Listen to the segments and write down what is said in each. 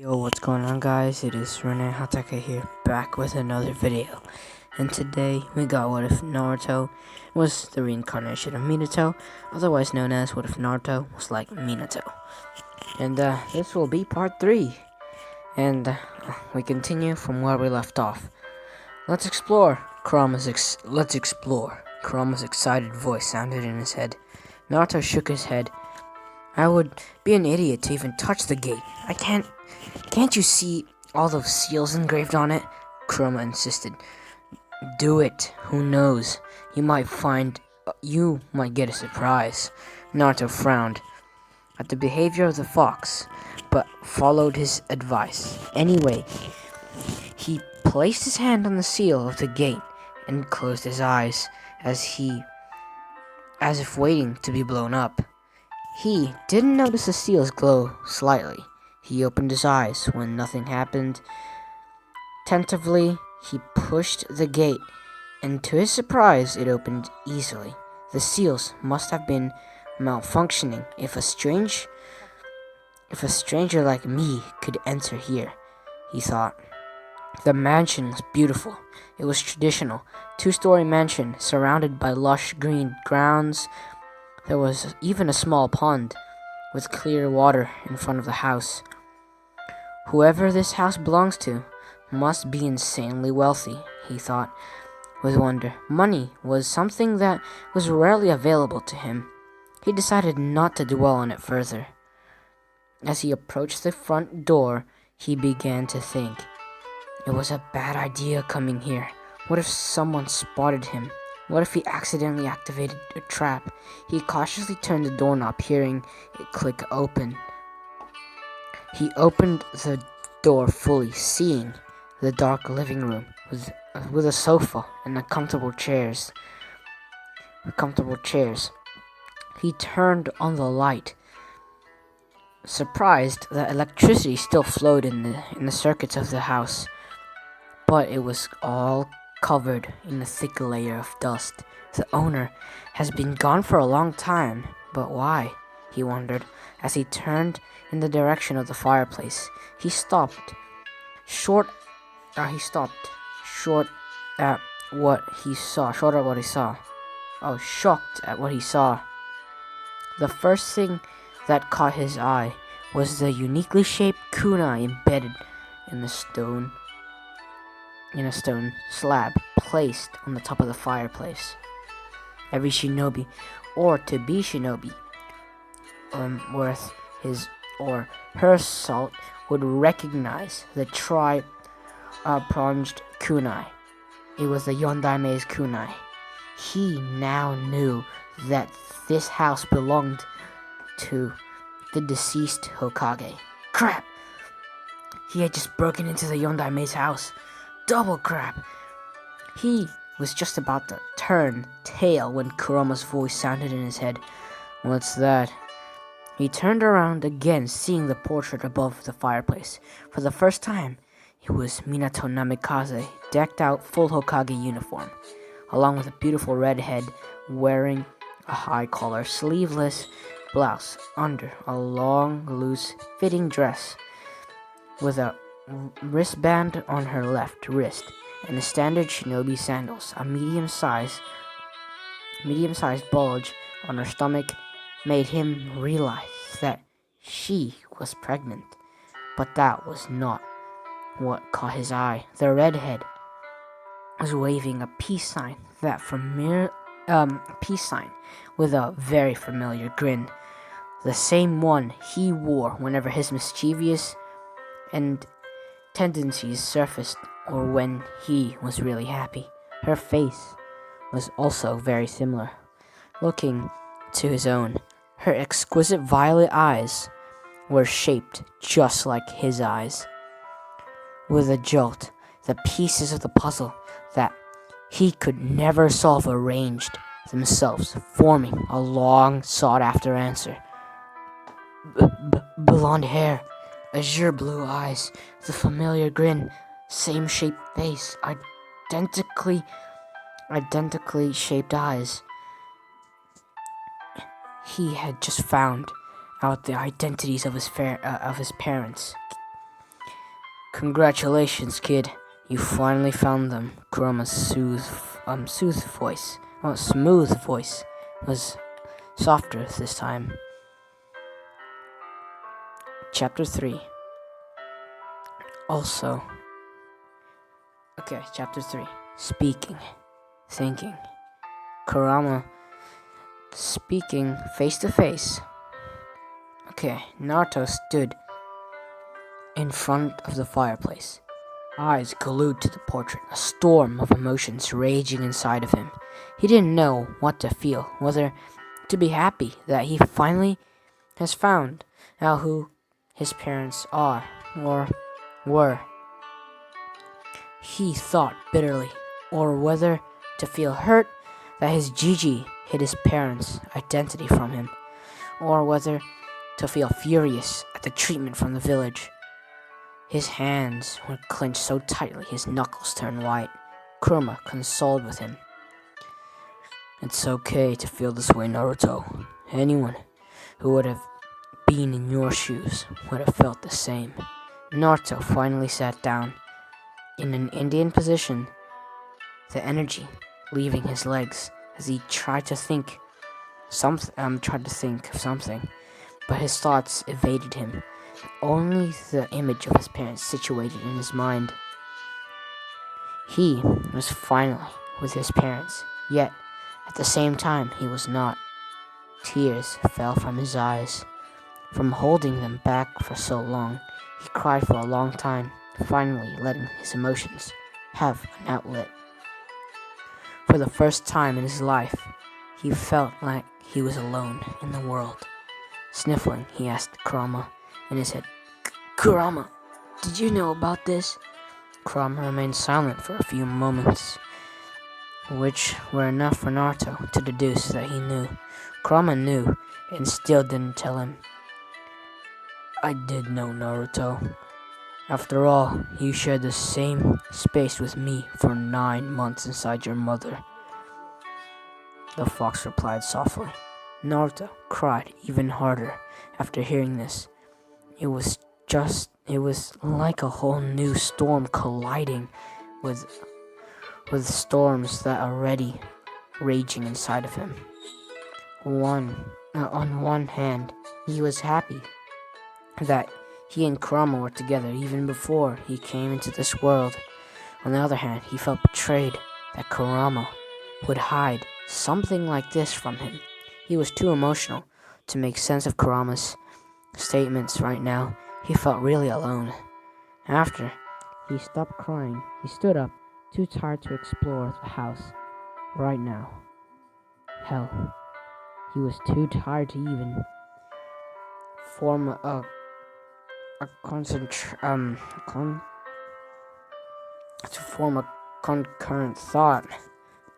Yo, what's going on, guys? It is Rinne-Hatake here, back with another video. And today we got what if Naruto was the reincarnation of Minato, otherwise known as what if Naruto was like Minato. And this will be part 3. And we continue from where we left off. Let's explore. Let's explore. Kurama's excited voice sounded in his head. Naruto shook his head. I would be an idiot to even touch the gate. Can't you see all those seals engraved on it? Kurama insisted. Do it. Who knows? You might get a surprise. Naruto frowned at the behavior of the fox, but followed his advice. Anyway, he placed his hand on the seal of the gate and closed his eyes as if waiting to be blown up. He didn't notice the seals glow slightly. He opened his eyes when nothing happened. Tentatively, he pushed the gate, and to his surprise, it opened easily. The seals must have been malfunctioning if a stranger like me could enter here, he thought. The mansion was beautiful. It was traditional, two-story mansion surrounded by lush green grounds. There was even a small pond with clear water in front of the house. Whoever this house belongs to must be insanely wealthy, he thought with wonder. Money was something that was rarely available to him. He decided not to dwell on it further. As he approached the front door, he began to think. It was a bad idea coming here. What if someone spotted him? What if he accidentally activated a trap? He cautiously turned the doorknob, hearing it click open. He opened the door fully, seeing the dark living room with a sofa and comfortable chairs. He turned on the light, surprised that electricity still flowed in the circuits of the house, but it was all covered in a thick layer of dust. The owner has been gone for a long time, but why? He wondered as he turned in the direction of the fireplace. He stopped short at what he saw. Shocked at what he saw. The first thing that caught his eye was the uniquely shaped kunai embedded in a stone slab placed on the top of the fireplace. Every shinobi, or to-be shinobi, worth his or her salt would recognize the tri-pronged kunai. It was the Yondaime's kunai. He now knew that this house belonged to the deceased Hokage. Crap! He had just broken into the Yondaime's house. Double crap! He was just about to turn tail when Kurama's voice sounded in his head. What's that? He turned around again, seeing the portrait above the fireplace. For the first time, it was Minato Namikaze, decked out full Hokage uniform, along with a beautiful red head, wearing a high-collar, sleeveless blouse under a long, loose-fitting dress, with a wristband on her left wrist, and the standard shinobi sandals. A medium-sized bulge on her stomach made him realize that she was pregnant. But that was not what caught his eye. The redhead was waving a peace sign with a very familiar grin, the same one he wore whenever his mischievous and tendencies surfaced or when he was really happy. Her face was also very similar, looking to his own. Her exquisite violet eyes were shaped just like his eyes. With a jolt, the pieces of the puzzle that he could never solve arranged themselves, forming a long sought-after answer. Blonde hair, azure blue eyes, the familiar grin, same shaped face, identically shaped eyes. He had just found out the identities of his parents. Congratulations, kid. You finally found them. Kurama's smooth voice was softer this time. Chapter 3. Chapter 3. Speaking. Thinking. Kurama speaking face to face. Naruto stood in front of the fireplace, eyes glued to the portrait, a storm of emotions raging inside of him. He didn't know what to feel, whether to be happy that he finally has found out who his parents are or were. He thought bitterly, or whether to feel hurt that his Gigi hid his parents' identity from him, or whether to feel furious at the treatment from the village. His hands were clenched so tightly his knuckles turned white. Kurama consoled with him. It's okay to feel this way, Naruto. Anyone who would have been in your shoes would have felt the same. Naruto finally sat down in an Indian position, the energy leaving his legs as he tried to think of something, but his thoughts evaded him. Only the image of his parents situated in his mind. He was finally with his parents, yet at the same time he was not. Tears fell from his eyes. From holding them back for so long, he cried for a long time, finally letting his emotions have an outlet. For the first time in his life, he felt like he was alone in the world. Sniffling, he asked Kurama in his head, Kurama, did you know about this? Kurama remained silent for a few moments, which were enough for Naruto to deduce that he knew. Kurama knew and still didn't tell him. I did know, Naruto. After all, you shared the same space with me for 9 months inside your mother. The fox replied softly. Naruto cried even harder after hearing this. It was like a whole new storm colliding with storms that are already raging inside of him. On one hand, he was happy that he and Kurama were together even before he came into this world. On the other hand, he felt betrayed that Kurama would hide something like this from him. He was too emotional to make sense of Kurama's statements right now. He felt really alone. After he stopped crying, he stood up, too tired to explore the house right now. Hell, he was too tired to even form a concurrent thought.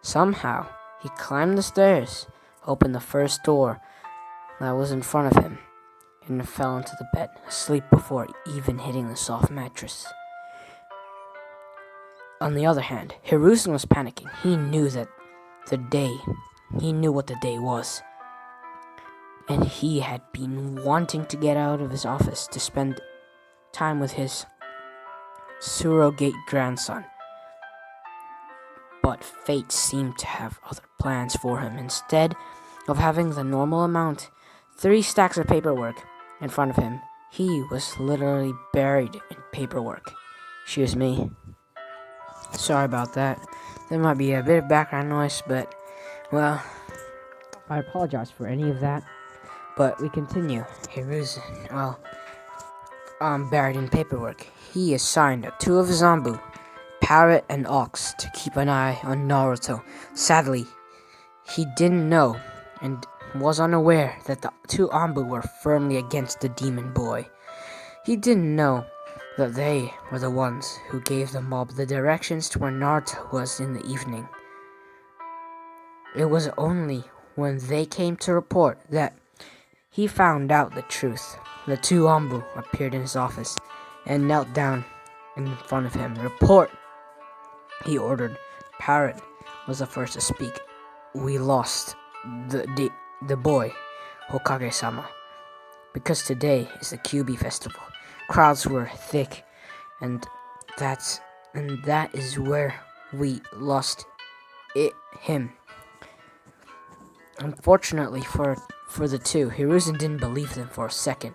Somehow, he climbed the stairs, opened the first door that was in front of him, and fell into the bed, asleep before even hitting the soft mattress. On the other hand, Hiruzen was panicking. He knew what the day was. And he had been wanting to get out of his office to spend time with his surrogate grandson. But fate seemed to have other plans for him. Instead of having the normal amount, 3 stacks of paperwork in front of him, he was literally buried in paperwork. Excuse me. Sorry about that. There might be a bit of background noise, but, well, I apologize for any of that. But we continue. Hiruzen, buried in paperwork. He assigned 2 of his Zanbu, Parrot and Ox, to keep an eye on Naruto. Sadly, he didn't know and was unaware that the 2 Anbu were firmly against the demon boy. He didn't know that they were the ones who gave the mob the directions to where Naruto was in the evening. It was only when they came to report that he found out the truth. The 2 Anbu appeared in his office and knelt down in front of him. Report, he ordered. Parrot was the first to speak. We lost the boy, Hokage-sama, because today is the Kyuubi festival. Crowds were thick, and that is where we lost him. Unfortunately for the two, Hiruzen didn't believe them for a second.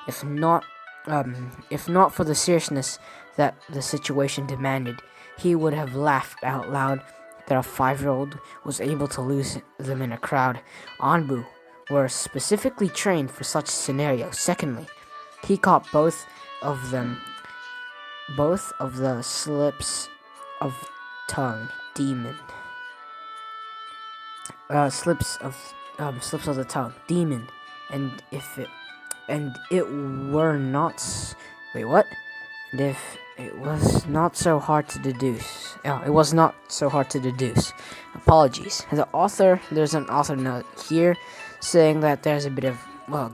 If not, if not for the seriousness that the situation demanded, he would have laughed out loud that a 5-year-old was able to lose them in a crowd. Anbu were specifically trained for such scenarios. Secondly, he caught both of the slips of tongue demon. Slips of the tongue demon, and it were not. Wait, what? And if it was not so hard to deduce. It was not so hard to deduce. Apologies. There's an author note here saying that there's a bit of,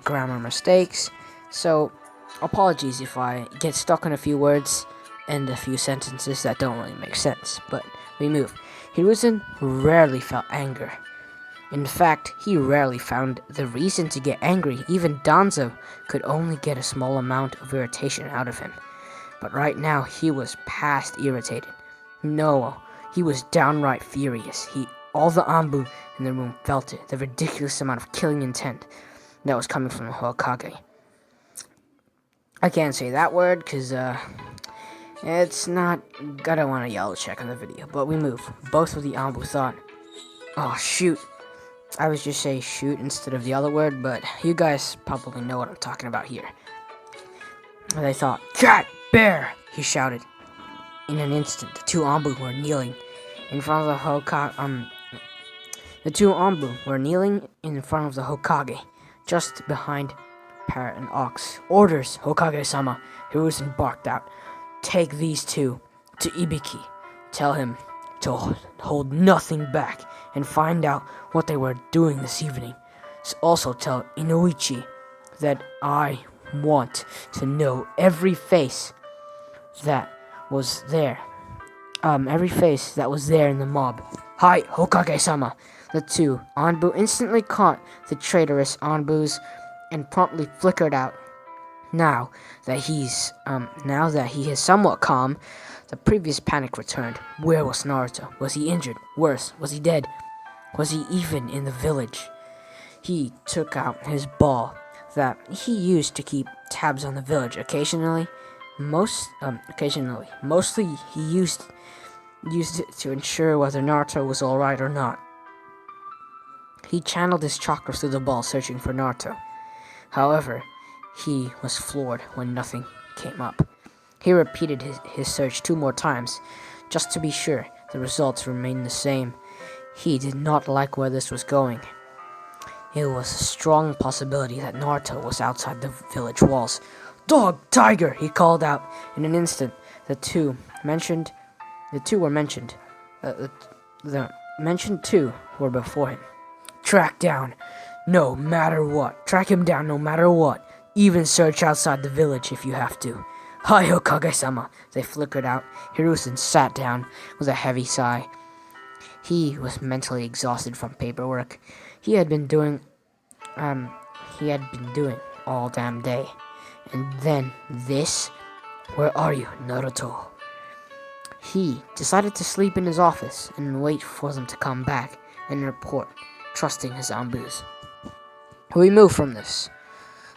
grammar mistakes. So, apologies if I get stuck on a few words and a few sentences that don't really make sense. But we move. Hiruzen rarely felt anger. In fact, he rarely found the reason to get angry. Even Danzo could only get a small amount of irritation out of him. But right now, he was past irritated. No, he was downright furious. All the Anbu in the room felt it, the ridiculous amount of killing intent that was coming from the Hokage. I can't say that word, because, it's not... I don't want to yellow check on the video, but we move. Both of the Anbu thought, oh, shoot. I was just saying shoot instead of the other word, but you guys probably know what I'm talking about here. And they thought, cat, bear, he shouted. In an instant, the two Anbu were kneeling in front of the Hokage. The two Anbu were kneeling in front of the Hokage, just behind Parrot and Ox. Orders, Hokage-sama, Hiruzen barked out. Take these two to Ibiki. Tell him to hold nothing back and find out what they were doing this evening. Also tell Inoichi that I want to know every face that was there. Every face that was there in the mob. Hi, Hokage-sama. The two Anbu instantly caught the traitorous Anbus and promptly flickered out. Now that he is somewhat calm, the previous panic returned. Where was Naruto? Was he injured? Worse, was he dead? Was he even in the village? He took out his ball that he used to keep tabs on the village. Mostly he used it to ensure whether Naruto was alright or not. He channeled his chakra through the ball, searching for Naruto. However, he was floored when nothing came up. He repeated his search 2 more times, just to be sure. The results remained the same. He did not like where this was going. It was a strong possibility that Naruto was outside the village walls. Dog, tiger, he called out. In an instant, the two were mentioned. The mentioned two were before him. Track down, no matter what. Track him down no matter what. Even search outside the village if you have to. Hi, Hokage-sama. They flickered out. Hiruzen sat down with a heavy sigh. He was mentally exhausted from paperwork he had been doing all damn day. And then this? Where are you, Naruto? He decided to sleep in his office and wait for them to come back and report, trusting his Anbus. We move from this.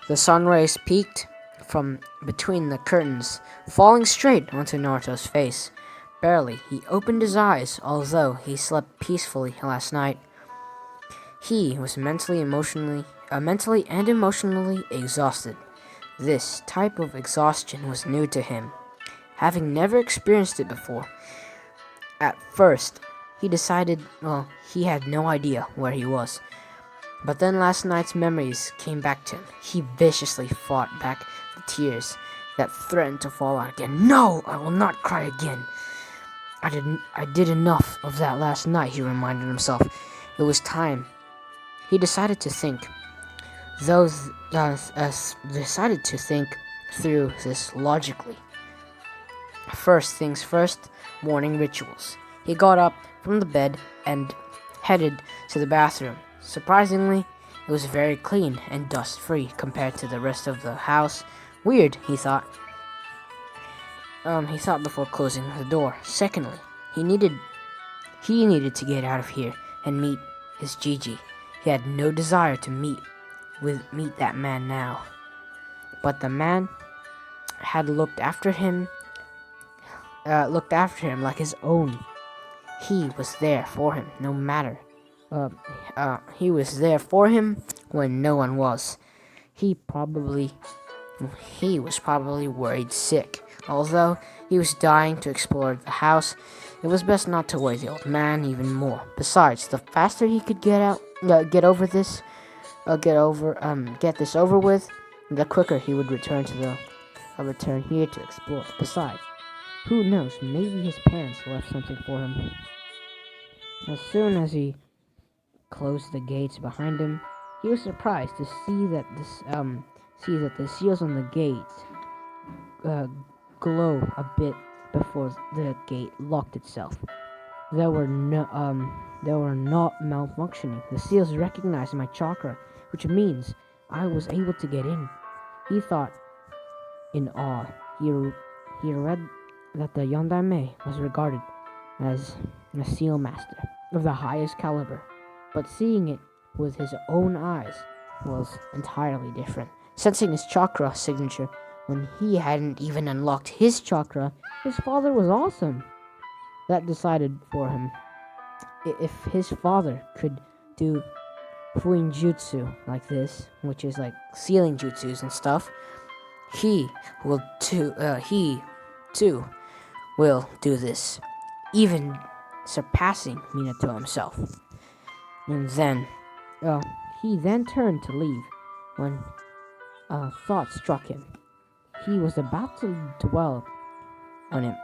The sun rays peeked from between the curtains, falling straight onto Naruto's face. Barely, he opened his eyes, although he slept peacefully last night. He was mentally and emotionally exhausted. This type of exhaustion was new to him, having never experienced it before. At first, he decided, he had no idea where he was. But then last night's memories came back to him. He viciously fought back the tears that threatened to fall out again. No, I will not cry again. I did enough of that last night, he reminded himself. It was time. He decided to think through this logically. First things first, morning rituals. He got up from the bed and headed to the bathroom. Surprisingly, it was very clean and dust-free compared to the rest of the house. Weird, he thought. he thought before closing the door. Secondly, he needed to get out of here and meet his Gigi. He had no desire to meet that man now. But the man had looked after him like his own. He was there for him, no matter. He was there for him when no one was. He was probably worried sick. Although he was dying to explore the house, it was best not to worry the old man even more. Besides, the faster he could get this over with, the quicker he would return here to explore. Besides, who knows? Maybe his parents left something for him. As soon as he closed the gates behind him, he was surprised to see that the seals on the gates glow a bit before the gate locked itself. They were not malfunctioning. The seals recognized my chakra, which means I was able to get in. He thought in awe. He read that the Yondaime was regarded as a seal master of the highest caliber, but seeing it with his own eyes was entirely different. Sensing his chakra signature when he hadn't even unlocked his chakra, his father was awesome. That decided for him. If his father could do Fuin Jutsu like this, which is like sealing jutsus and stuff, he too will do this, even surpassing Minato himself. And then, he then turned to leave when a thought struck him. He was about to dwell on it.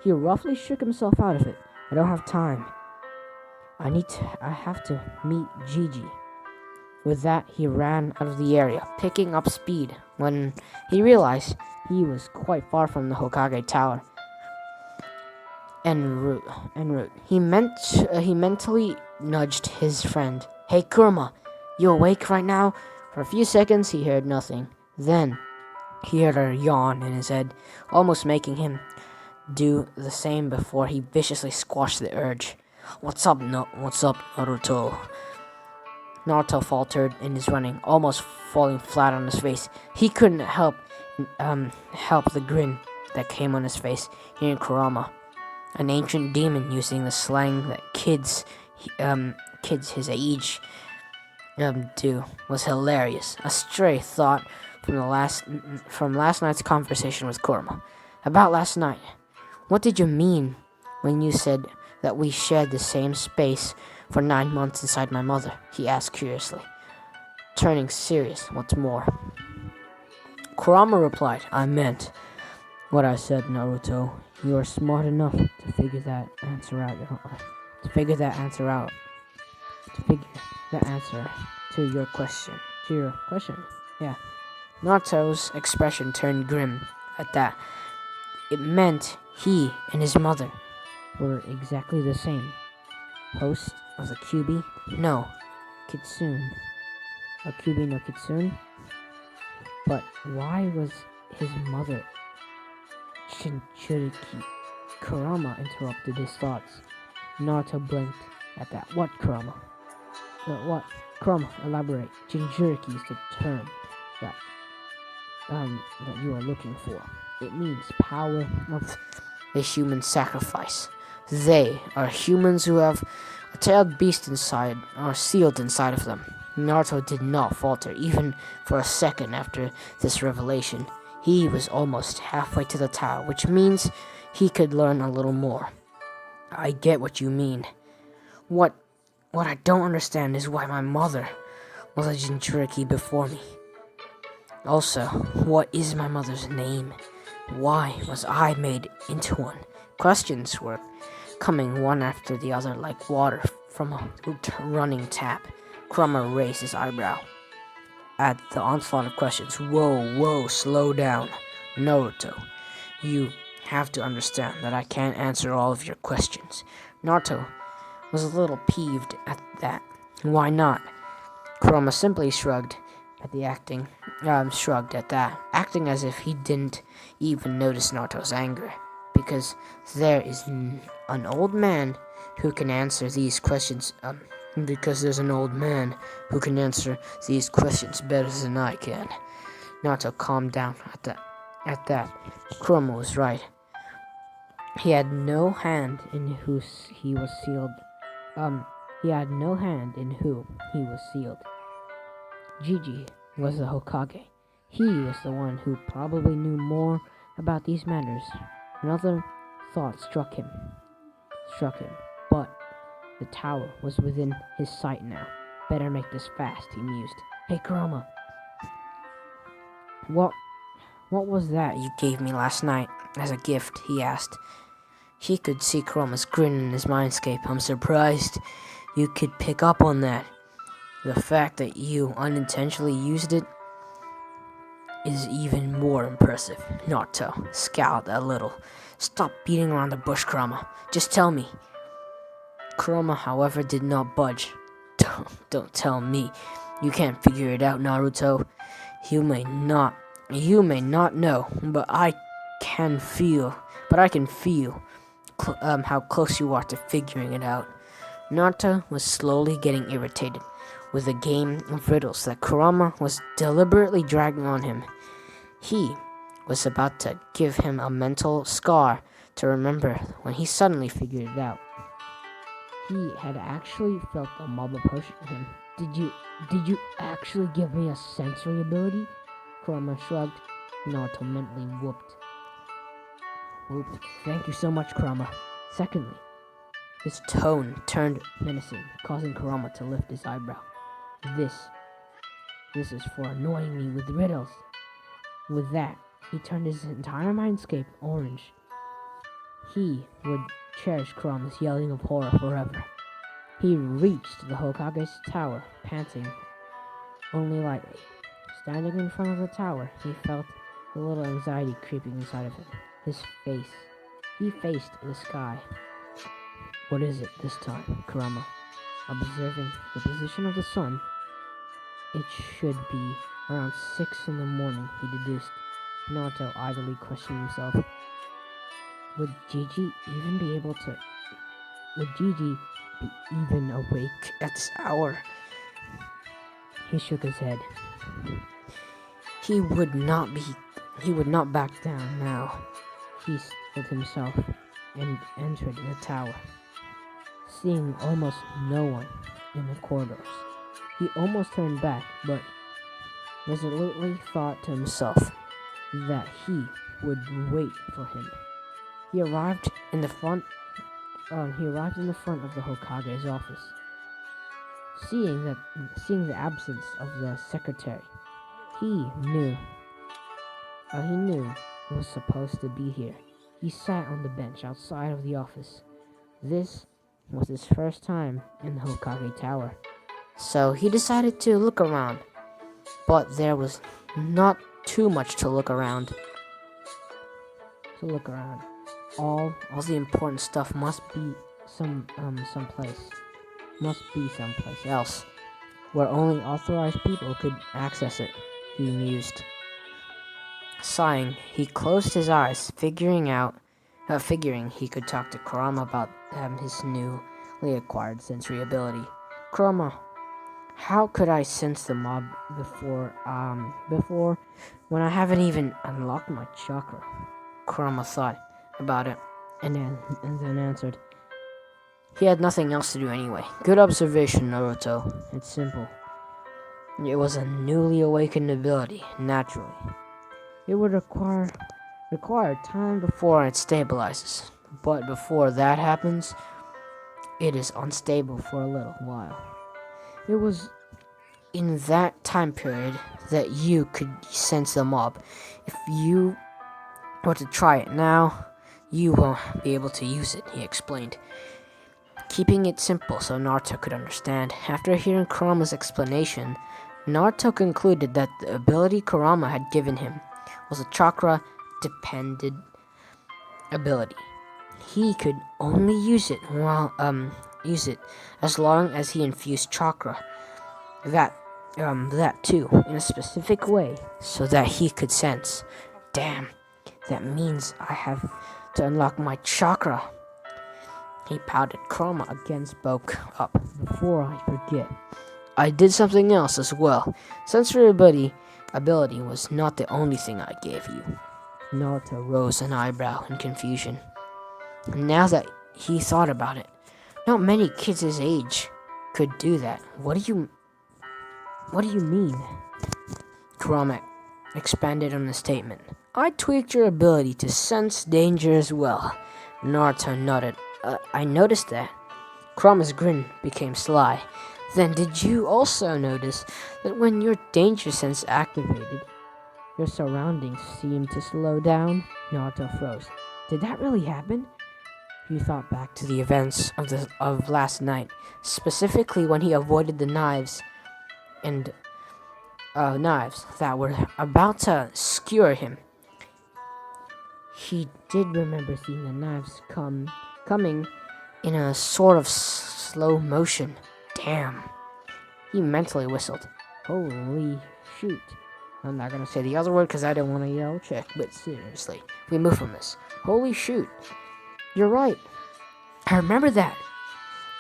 He roughly shook himself out of it. I don't have time. I have to meet Gigi. With that, he ran out of the area, picking up speed when he realized he was quite far from the Hokage Tower en route. He mentally nudged his friend. "Hey, Kurama, you awake right now?" For a few seconds, he heard nothing. Then, he heard a yawn in his head, almost making him do the same before he viciously squashed the urge. What's up, Naruto?" Naruto faltered in his running, almost falling flat on his face. He couldn't help the grin that came on his face, hearing Kurama, an ancient demon using the slang that kids his age do, was hilarious. A stray thought from last night's conversation with Kurama. About last night. What did you mean when you said that we shared the same space for 9 months inside my mother? He asked curiously, turning serious once more. Kurama replied, "I meant what I said, Naruto. You are smart enough to figure that answer out. To your question. Yeah." Naruto's expression turned grim at that. It meant he and his mother were exactly the same. Host of the Kyuubi no Kitsune. A Kyuubi no Kitsune? But why was his mother Jinchuriki? Kurama interrupted his thoughts. Naruto blinked at that. What, Kurama? What? Kurama, elaborate. Jinchuriki is the term that you are looking for. It means power of a human sacrifice. They are humans who have a tailed beast inside, or sealed inside of them. Naruto did not falter, even for a second after this revelation. He was almost halfway to the tower, which means he could learn a little more. I get what you mean. What I don't understand is why my mother was a Jinchuriki before me. Also, what is my mother's name? Why was I made into one? Questions were coming one after the other like water from a running tap. Kurama raised his eyebrow at the onslaught of questions. Whoa, slow down. Naruto, you have to understand that I can't answer all of your questions. Naruto was a little peeved at that. Why not? Kurama simply shrugged at the acting shrugged at that, acting as if he didn't even notice Naruto's anger. Because there is an old man who can answer these questions. Because there's an old man who can answer these questions better than I can. Naruto calmed down at that. Kurama was right. He had no hand in who he was sealed. He had no hand in who he was sealed. Gigi was the Hokage. He was the one who probably knew more about these matters. Another thought struck him. But the tower was within his sight now. Better make this fast, he mused. Hey, Kurama. What was that you gave me last night as a gift? He asked. He could see Kurama's grin in his mindscape. I'm surprised you could pick up on that. The fact that you unintentionally used it is even more impressive. Naruto scowled a little. Stop beating around the bush, Kurama. Just tell me. Kurama, however, did not budge. Don't tell me. You can't figure it out, Naruto. You may not know, but I can feel how close you are to figuring it out. Naruto was slowly getting irritated with the game of riddles that Kurama was deliberately dragging on him. He was about to give him a mental scar to remember when he suddenly figured it out. He had actually felt a mob approaching him. Did you actually give me a sensory ability? Kurama shrugged. Naruto mentally whooped. Thank you so much, Kurama. Secondly, his tone turned menacing, causing Kurama to lift his eyebrow. This is for annoying me with riddles. With that, he turned his entire mindscape orange. He would cherish Kurama's yelling of horror forever. He reached the Hokage's tower, panting only lightly. Standing in front of the tower, he felt a little anxiety creeping inside of him. He faced the sky. What is it this time, Kurama? Observing the position of the sun, it should be around 6 in the morning, he deduced. Naruto idly questioned himself. Would Gigi be even awake at this hour? He shook his head. He would not back down now. He steeled himself and entered the tower, seeing almost no one in the corridors. He almost turned back, but resolutely thought to himself that he would wait for him. He arrived in the front of the Hokage's office. Seeing the absence of the secretary, he knew who was supposed to be here. He sat on the bench outside of the office. This was his first time in the Hokage Tower, so he decided to look around. But there was not too much to look around. All the important stuff must be someplace else, where only authorized people could access it, he mused. Sighing, he closed his eyes, figuring he could talk to Kurama about his newly acquired sensory ability. Kurama, how could I sense the mob before when I haven't even unlocked my chakra? Kurama thought about it and then answered. He had nothing else to do anyway. Good observation, Naruto. It's simple. It was a newly awakened ability, naturally. It would require time before it stabilizes. But before that happens, it is unstable for a little while. It was in that time period that you could sense the mob. If you were to try it now, you won't be able to use it, he explained, keeping it simple so Naruto could understand. After hearing Kurama's explanation, Naruto concluded that the ability Kurama had given him was a chakra-dependent ability. He could only use it as long as he infused chakra. That that too, in a specific way, so that he could sense. Damn, that means I have to unlock my chakra. He pouted. Chroma again spoke up. Before I forget, I did something else as well. Sensory ability was not the only thing I gave you. Naruto rose an eyebrow in confusion. Now that he thought about it, not many kids his age could do that. What do you mean? Chroma expanded on the statement. I tweaked your ability to sense danger as well. Naruto nodded. I noticed that. Chroma's grin became sly. Then did you also notice that when your danger sense activated, your surroundings seemed to slow down? Naruto froze. Did that really happen? He thought back to the events of last night, specifically when he avoided the knives that were about to skewer him. He did remember seeing the knives coming in a sort of slow motion. Damn. He mentally whistled. Holy shoot. I'm not gonna say the other word because I don't want to yell check, but seriously, we move from this. Holy shoot. You're right. I remember that.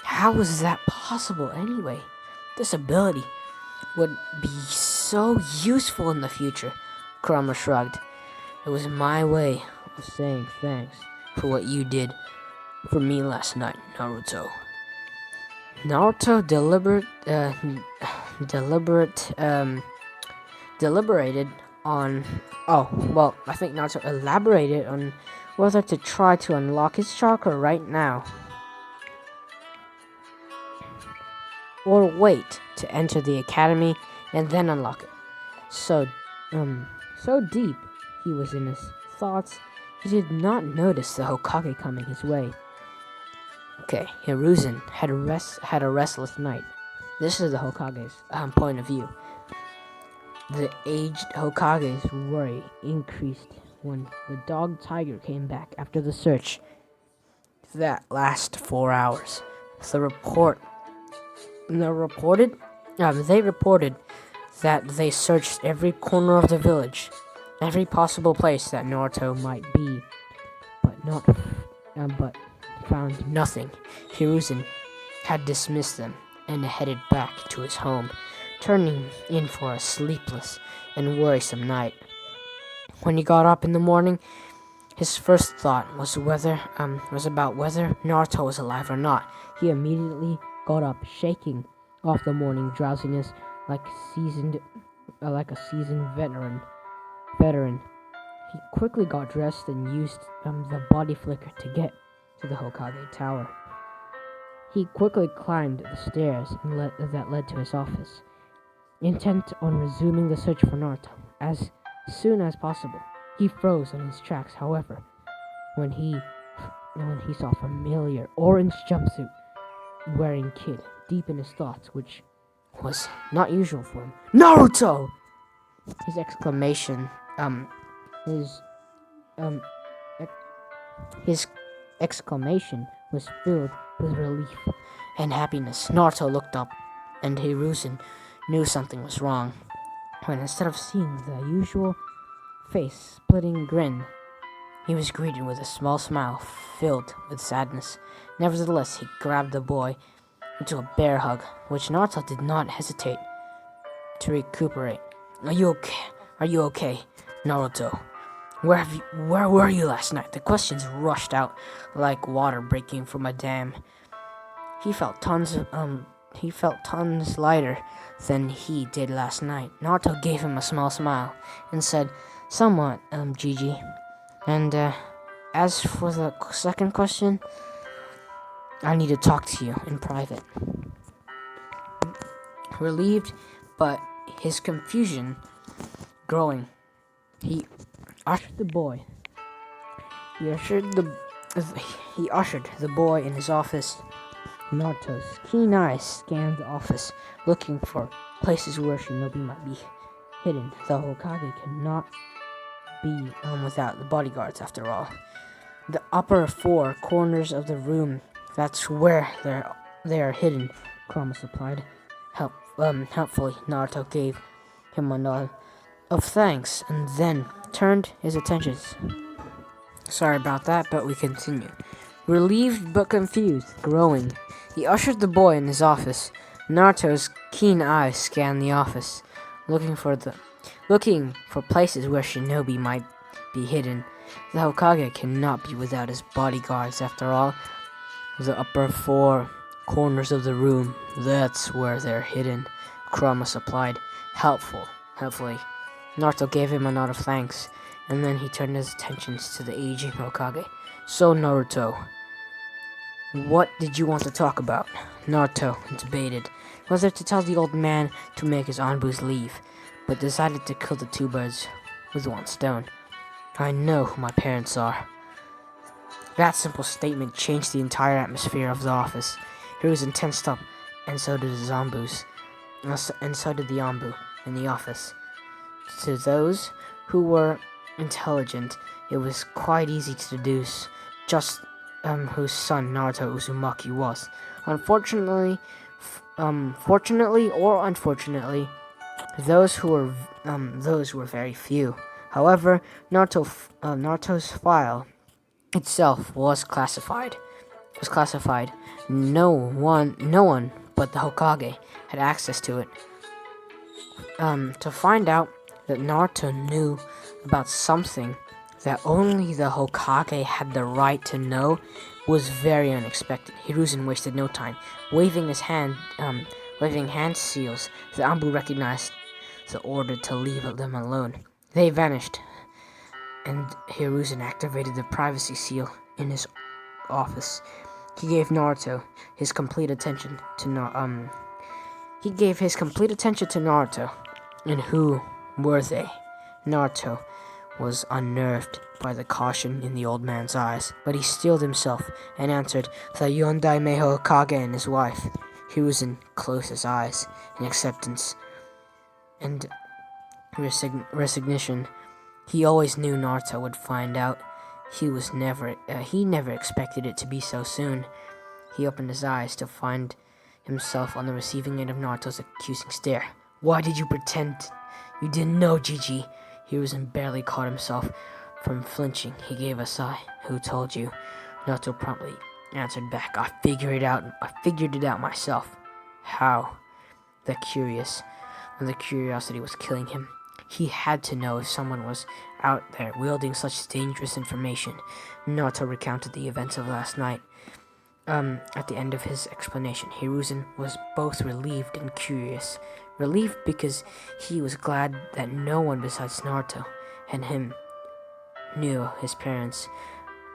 How was that possible anyway? This ability would be so useful in the future. Kurama shrugged. It was my way of saying thanks for what you did for me last night, Naruto. Naruto deliberated on. Oh, well, I think Naruto elaborated on whether to try to unlock his chakra right now, or wait to enter the academy and then unlock it. So deep he was in his thoughts, he did not notice the Hokage coming his way. Okay, Hiruzen had a restless night. This is the Hokage's point of view. The aged Hokage's worry increased when the dog tiger came back after the search that lasted 4 hours. They reported that they searched every corner of the village, every possible place that Naruto might be, but found nothing. Hiruzen had dismissed them and headed back to his home, turning in for a sleepless and worrisome night. When he got up in the morning, his first thought was about whether Naruto was alive or not. He immediately got up, shaking off the morning drowsiness like a seasoned veteran. He quickly got dressed and used the body flicker to get to the Hokage Tower. He quickly climbed the stairs that led to his office, intent on resuming the search for Naruto as soon as possible. He froze in his tracks, however, when he saw a familiar orange jumpsuit wearing kid deep in his thoughts, which was not usual for him. Naruto! His exclamation was filled with relief and happiness. Naruto looked up, and Hiruzen knew something was wrong, when instead of seeing the usual face-splitting grin, he was greeted with a small smile filled with sadness. Nevertheless, he grabbed the boy into a bear hug, which Naruto did not hesitate to recuperate. Are you okay, Naruto? Where were you last night? The questions rushed out like water breaking from a dam. He felt tons lighter than he did last night. Naruto gave him a small smile and said, somewhat, Gigi. And, as for the second question, I need to talk to you in private. Relieved, but his confusion growing, he ushered the boy in his office. Naruto's keen eyes scanned the office, looking for places where Shinobi might be hidden. The Hokage cannot be without the bodyguards, after all. The upper 4 corners of the room, that's where they are hidden, Kurama supplied. helpfully, Naruto gave him a nod of thanks and then turned his attentions. Sorry about that, but we continue. Relieved but confused, growing, he ushered the boy in his office. Naruto's keen eyes scanned the office, looking for places where shinobi might be hidden. The Hokage cannot be without his bodyguards, after all. The upper four corners of the room, that's where they're hidden, Kurama supplied. Helpfully. Naruto gave him a nod of thanks, and then he turned his attentions to the aging Hokage. So, Naruto, what did you want to talk about? Naruto debated whether to tell the old man to make his Anbus leave, but decided to kill the two birds with one stone. I know who my parents are. That simple statement changed the entire atmosphere of the office. He was tensed up, and so did his Anbus, and so did the Anbu in the office. To those who were intelligent, it was quite easy to deduce just whose son Naruto Uzumaki was. Fortunately or unfortunately, those were very few. However, Naruto's file itself was classified. No one but the Hokage had access to it. To find out that Naruto knew about something that only the Hokage had the right to know was very unexpected. Hiruzen wasted no time. Waving hand seals, the Anbu recognized the order to leave them alone. They vanished, and Hiruzen activated the privacy seal in his office. He gave his complete attention to Naruto. And who were they? Naruto was unnerved by the caution in the old man's eyes, but he steeled himself and answered, the Yondaime Hokage and his wife. Hiruzen closed his eyes in acceptance and resignation. He always knew Naruto would find out. He never expected it to be so soon. He opened his eyes to find himself on the receiving end of Naruto's accusing stare. Why did you pretend you didn't know, Gigi? Hiruzen barely caught himself from flinching. He gave a sigh. Who told you? Naruto promptly answered back. I figured it out myself. How? The curiosity was killing him. He had to know if someone was out there wielding such dangerous information. Naruto recounted the events of last night. At the end of his explanation, Hiruzen was both relieved and curious. Relieved because he was glad that no one besides Naruto and him knew his parents'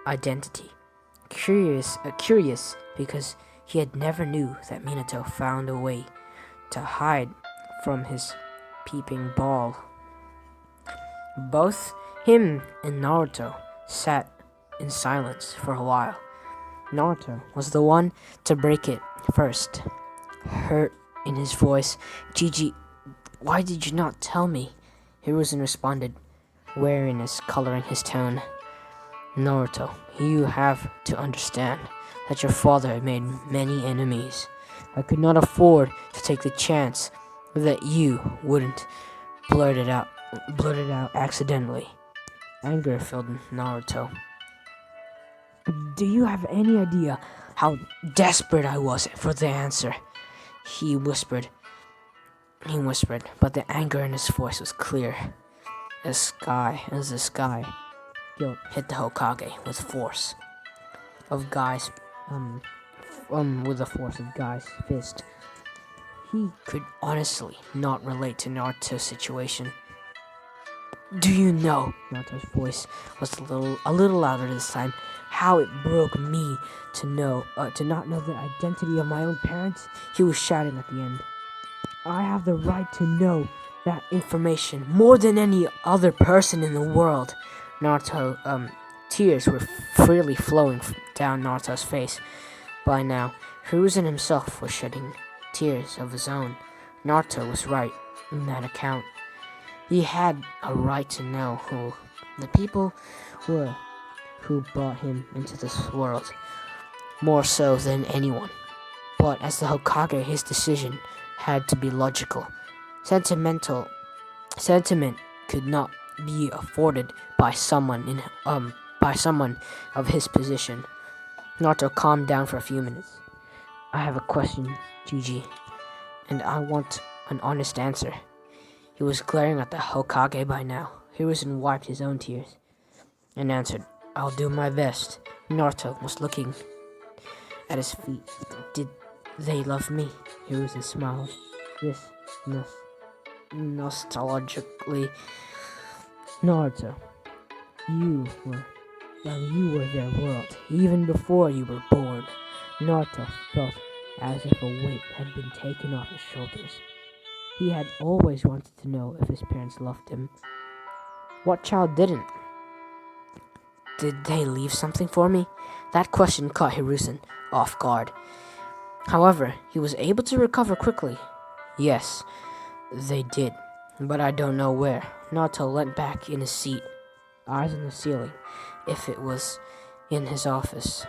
identity. Curious because he had never knew that Minato found a way to hide from his peeping ball. Both him and Naruto sat in silence for a while. Naruto was the one to break it first. Hurt in his voice, Gigi, why did you not tell me? Hiruzen responded, wariness coloring his tone. Naruto, you have to understand that your father had made many enemies. I could not afford to take the chance that you wouldn't blurt it out accidentally. Anger filled Naruto. Do you have any idea how desperate I was for the answer? He whispered, but the anger in his voice was clear. As the sky guilt hit the Hokage with force of Guy's fist. He could honestly not relate to Naruto's situation. Do you know? Naruto's voice was a little louder this time. How it broke me to not know the identity of my own parents. He was shouting at the end. I have the right to know that information more than any other person in the world. Tears were freely flowing down Naruto's face. By now, Hiruzen himself was shedding tears of his own. Naruto was right in that account. He had a right to know who the people were who brought him into this world, more so than anyone. But as the Hokage, his decision had to be logical. Sentimental sentiment could not be afforded by someone of his position. Naruto calmed down for a few minutes. I have a question, Gigi, and I want an honest answer. He was glaring at the Hokage by now. Hiruzen wiped his own tears and answered, I'll do my best. Naruto was looking at his feet. Did they love me? Hiruzen smiled. Yes, nostalgically. Naruto, you were their world, even before you were born. Naruto felt as if a weight had been taken off his shoulders. He had always wanted to know if his parents loved him. What child didn't? Did they leave something for me? That question caught Hiruzen off guard. However, he was able to recover quickly. Yes, they did, but I don't know where. Naruto leant back in his seat, eyes on the ceiling. If it was in his office,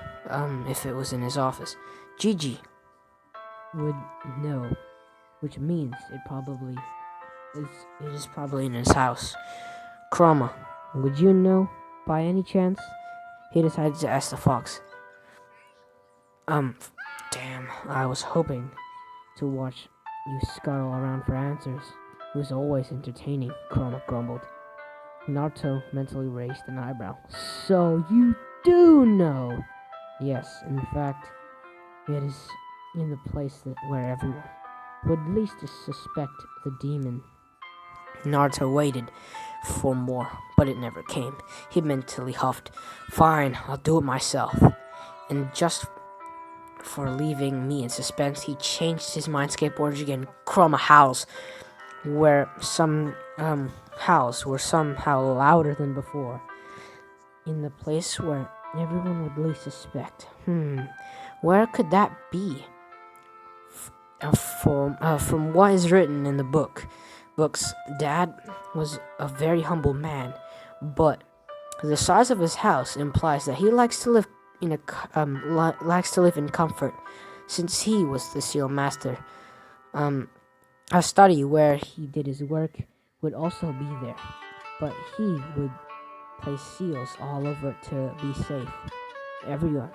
Gigi would know, which means it is probably in his house. Chroma, would you know by any chance? He decided to ask the fox. Damn, I was hoping to watch you scuttle around for answers. It was always entertaining, Chroma grumbled. Naruto mentally raised an eyebrow. So you do know? Yes, in fact, it is in the place where everyone would least suspect the demon. Naruto waited for more, but it never came. He mentally huffed. Fine, I'll do it myself. And just for leaving me in suspense, he changed his mindscape words again. Chroma howls, howls were somehow louder than before. In the place where everyone would least suspect. Where could that be? From what is written in the books, Dad was a very humble man, but the size of his house implies that he likes to live in comfort. Since he was the seal master, a study where he did his work would also be there, but he would place seals all over it to be safe. Everyone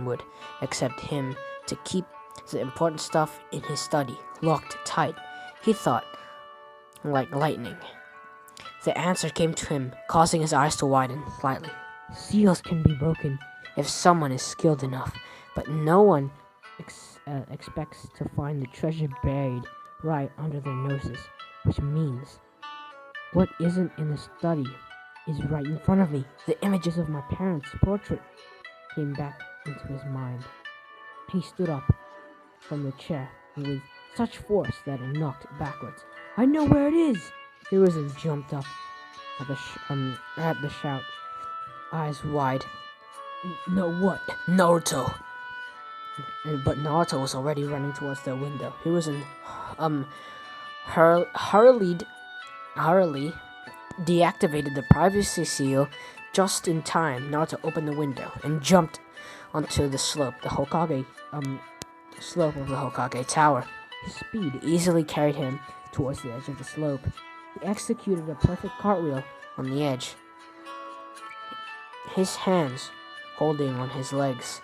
would except him to keep the important stuff in his study locked tight. He thought, like lightning. The answer came to him, causing his eyes to widen slightly. Seals can be broken if someone is skilled enough, but no one expects to find the treasure buried right under their noses, which means what isn't in the study is right in front of me. The images of my parents' portrait came back into his mind. He stood up from the chair with such force that it knocked backwards. I know where it is! Hiruzen jumped up at the shout, eyes wide. No, what? Naruto! But Naruto was already running towards the window. Hiruzen hurriedly deactivated the privacy seal just in time. Naruto opened the window and jumped onto the slope of the Hokage Tower. His speed easily carried him towards the edge of the slope. He executed a perfect cartwheel on the edge, his hands holding on his legs,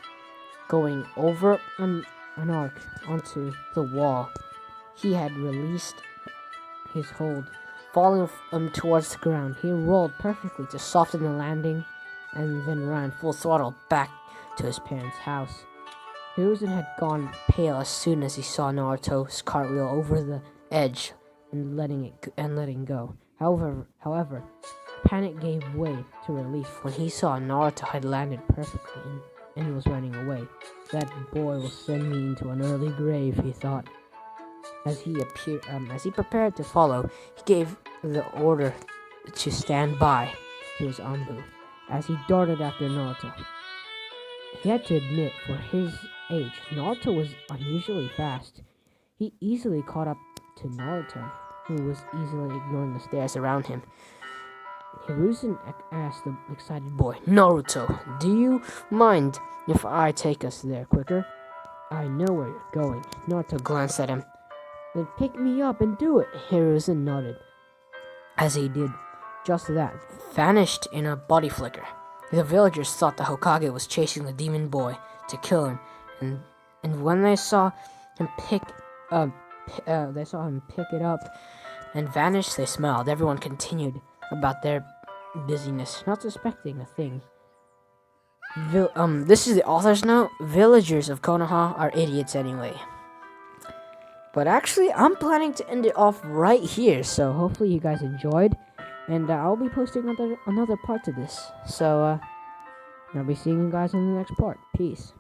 going over an arc onto the wall. He had released his hold, falling towards the ground. He rolled perfectly to soften the landing and then ran full throttle back to his parents' house. Hiruzen had gone pale as soon as he saw Naruto's cartwheel over the edge and letting go. However, panic gave way to relief when he saw Naruto had landed perfectly and was running away. That boy will send me into an early grave, he thought. As he prepared to follow, he gave the order to stand by to his Anbu as he darted after Naruto. He had to admit, for his age, Naruto was unusually fast. He easily caught up to Naruto, who was easily ignoring the stares around him. Hiruzen asked the excited boy, Naruto, do you mind if I take us there quicker? I know where you're going. Naruto glanced at him. Then pick me up and do it, Hiruzen nodded. As he did, just that, vanished in a body flicker. The villagers thought the Hokage was chasing the demon boy to kill him, and when they saw him pick it up and vanish, they smiled. Everyone continued about their busyness, not suspecting a thing. This is the author's note. Villagers of Konoha are idiots anyway. But actually, I'm planning to end it off right here, so hopefully you guys enjoyed. And I'll be posting another part to this. So, I'll be seeing you guys in the next part. Peace.